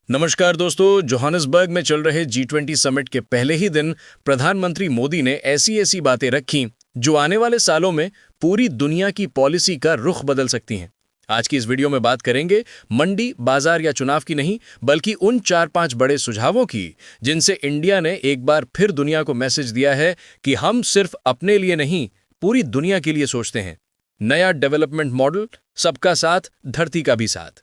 नमस्कार दोस्तों, जोहानिसबर्ग में चल रहे G20 समिट के पहले ही दिन प्रधानमंत्री मोदी ने ऐसी ऐसी बातें रखी जो आने वाले सालों में पूरी दुनिया की पॉलिसी का रुख बदल सकती हैं। आज की इस वीडियो में बात करेंगे मंडी, बाजार या चुनाव की नहीं, बल्कि उन 4-5 बड़े सुझावों की जिनसे इंडिया ने एक बार फिर दुनिया को मैसेज दिया है कि हम सिर्फ अपने लिए नहीं, पूरी दुनिया के लिए सोचते हैं। नया डेवलपमेंट मॉडल, सबका साथ, धरती का भी साथ।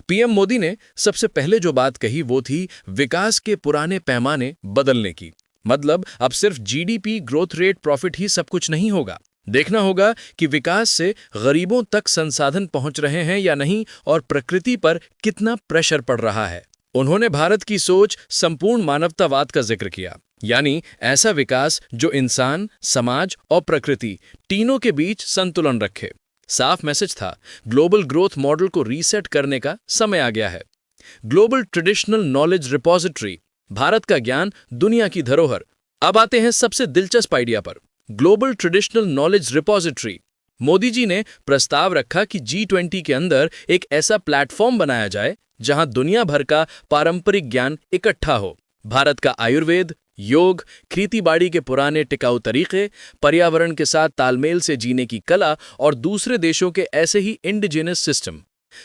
पीएम मोदी ने सबसे पहले जो बात कही वो थी विकास के पुराने पैमाने बदलने की। मतलब अब सिर्फ जीडीपी, ग्रोथ रेट, प्रॉफिट ही सब कुछ नहीं होगा। देखना होगा कि विकास से गरीबों तक संसाधन पहुंच रहे हैं या नहीं और प्रकृति पर कितना प्रेशर पड़ रहा है। उन्होंने भारत की सोच संपूर्ण मानवतावाद का जिक्र किया, यानी ऐसा विकास जो इंसान, समाज और प्रकृति तीनों के बीच संतुलन रखे। साफ मैसेज था, ग्लोबल ग्रोथ मॉडल को रीसेट करने का समय आ गया है। Global traditional knowledge repository, Bharat का ज्ञान, दुनिया की धरोहर। अब आते हैं सबसे दिलचस्प आइडिया पर, global traditional knowledge repository. Modi ji ने प्रस्ताव रखा कि G20 के अंदर एक ऐसा प्लेटफॉर्म बनाया जाए जहां दुनिया भर का पारंपरिक ज्ञान इकट्ठा हो। भारत का आयुर्वेद, योग, खेतीबाड़ी के पुराने टिकाऊ तरीके, पर्यावरण के साथ तालमेल से जीने की कला और दूसरे देशों के ऐसे ही इंडिजिनस सिस्टम।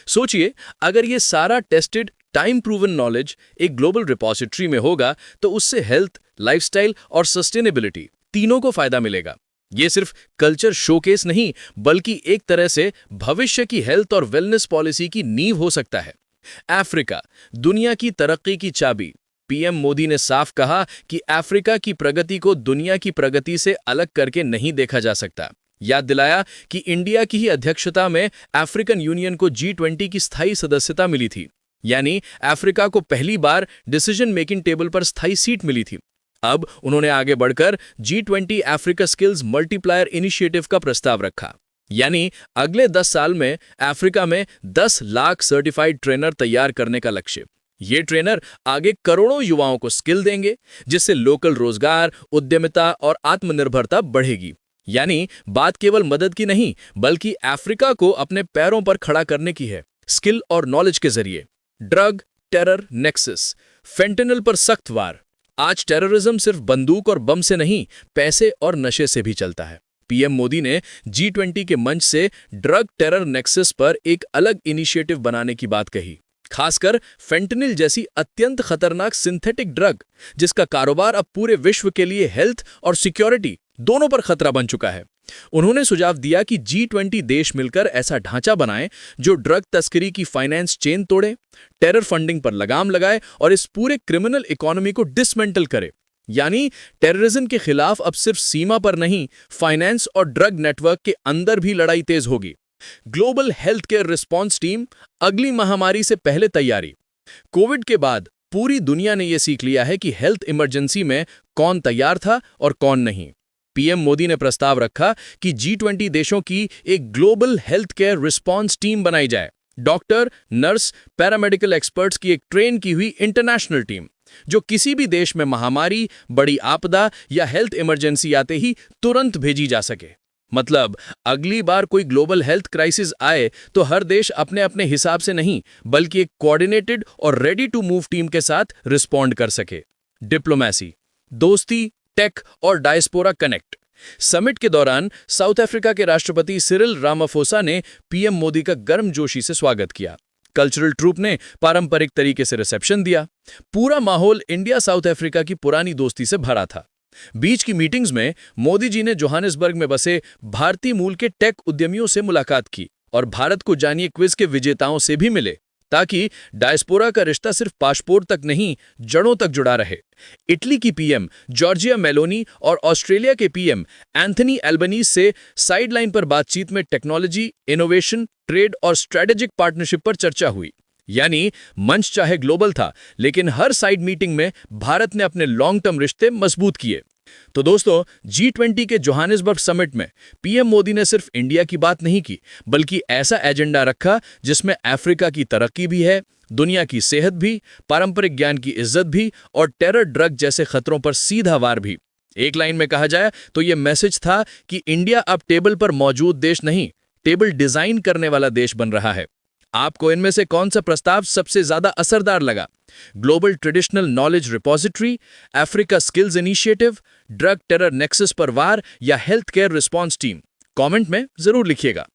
सोचिए, अगर ये सारा टेस्टेड, टाइम प्रूवन नॉलेज एक ग्लोबल रिपोजिटरी में होगा तो उससे हेल्थ, लाइफस्टाइल और सस्टेनेबिलिटी तीनों को फायदा मिलेगा। ये सिर्फ कल्चर शोकेस नहीं, बल्कि एक तरह से भविष्य की हेल्थ और वेलनेस पॉलिसी की नींव हो सकता है। अफ्रीका, दुनिया की तरक्की की चाबी। पीएम मोदी ने साफ कहा कि अफ्रीका की प्रगति को दुनिया की प्रगति से अलग करके नहीं देखा जा सकता। याद दिलाया कि इंडिया की ही अध्यक्षता में अफ्रीकन यूनियन को G20 की स्थायी सदस्यता मिली थी, यानी अफ्रीका को पहली बार डिसीजन मेकिंग टेबल पर स्थायी सीट मिली थी। अब उन्होंने आगे बढ़कर G20 Africa skills multiplier initiative का प्रस्ताव रखा, यानी अगले 10 साल में अफ्रीका में 10 लाख सर्टिफाइड ट्रेनर तैयार करने का लक्ष्य। ये ट्रेनर आगे करोड़ों युवाओं को स्किल देंगे, जिससे लोकल रोजगार, उद्यमिता और आत्मनिर्भरता बढ़ेगी। यानी बात केवल मदद की नहीं, बल्कि अफ्रीका को अपने पैरों पर खड़ा करने की है, स्किल और नॉलेज के जरिए। ड्रग टेरर नेक्सस, फेंटेनिल पर सख्त वार। आज टेररिज्म सिर्फ बंदूक और बम से नहीं, पैसे और नशे से भी चलता है। पीएम मोदी ने G20 के मंच से ड्रग टेरर नेक्सस पर एक अलग इनिशिएटिव बनाने की बात कही, खासकर फेंटेनिल जैसी अत्यंत खतरनाक सिंथेटिक ड्रग, जिसका कारोबार अब पूरे विश्व के लिए हेल्थ और सिक्योरिटी दोनों पर खतरा बन चुका है। उन्होंने सुझाव दिया कि G20 देश मिलकर ऐसा ढांचा बनाएं जो ड्रग तस्करी की फाइनेंस चेन तोड़े, टेरर फंडिंग पर लगाम लगाए और इस पूरे क्रिमिनल इकोनॉमी को डिसमेंटल करे। यानी टेररिज्म के खिलाफ अब सिर्फ सीमा पर नहीं, फाइनेंस और ड्रग नेटवर्क के अंदर भी लड़ाई तेज होगी। Global health care response team, अगली महामारी से पहले तैयारी। कोविड के बाद पूरी दुनिया ने यह सीख लिया है कि हेल्थ इमरजेंसी में कौन तैयार था और कौन नहीं। पीएम मोदी ने प्रस्ताव रखा कि G20 देशों की एक global health care response team बनाई जाए। डॉक्टर, नर्स, पैरामेडिकल एक्सपर्ट्स की एक ट्रेन की हुई इंटरनेशनल टीम, जो किसी भी देश में महामारी, बड़ी आपदा या हेल्थ इमरजेंसी आते ही तुरंत भेजी जा सके। मतलब अगली बार कोई ग्लोबल हेल्थ क्राइसिस आए तो हर देश अपने अपने हिसाब से नहीं, बल्कि एक कोऑर्डिनेटेड और रेडी टू मूव टीम के साथ रिस्पॉन्ड कर सके। डिप्लोमेसी, दोस्ती, टेक और डायस्पोरा कनेक्ट। समिट के दौरान साउथ अफ्रीका के राष्ट्रपति सिरिल रामाफोसा ने पीएम मोदी का गर्मजोशी से स्वागत किया। कल्चरल ट्रूप ने पारंपरिक तरीके से रिसेप्शन दिया। पूरा माहौल इंडिया साउथ अफ्रीका की पुरानी दोस्ती से भरा था। बीच की मीटिंग्स में मोदी जी ने जोहानिसबर्ग में बसे भारतीय मूल के टेक उद्यमियों से मुलाकात की और भारत को जानिए क्विज के विजेताओं से भी मिले, ताकि डायस्पोरा का रिश्ता सिर्फ पासपोर्ट तक नहीं, जड़ों तक जुड़ा रहे। इटली की पीएम जॉर्जिया मेलोनी और ऑस्ट्रेलिया के पीएम एंथनी एल्बनीज से साइडलाइन पर बातचीत में टेक्नोलॉजी, इनोवेशन, ट्रेड और स्ट्रेटेजिक पार्टनरशिप पर चर्चा हुई। यानी मंच चाहे ग्लोबल था, लेकिन हर साइड मीटिंग में भारत ने अपने लॉन्ग टर्म रिश्ते मजबूत किए। तो दोस्तों, G20 के जोहानिसबर्ग समिट में पीएम मोदी ने सिर्फ इंडिया की बात नहीं की, बल्कि ऐसा एजेंडा रखा जिसमें अफ्रीका की तरक्की भी है, दुनिया की सेहत भी, पारंपरिक ज्ञान की इज्जत भी और टेरर, ड्रग जैसे खतरों पर सीधा वार भी। एक लाइन में कहा जाए तो यह मैसेज था कि इंडिया अब टेबल पर मौजूद देश नहीं, टेबल डिजाइन करने वाला देश बन रहा है। आपको इनमें से कौन सा प्रस्ताव सबसे ज्यादा असरदार लगा? Global traditional knowledge repository, Africa skills initiative, drug terror nexus पर वार या health care response team? Comment में जरूर लिखिएगा।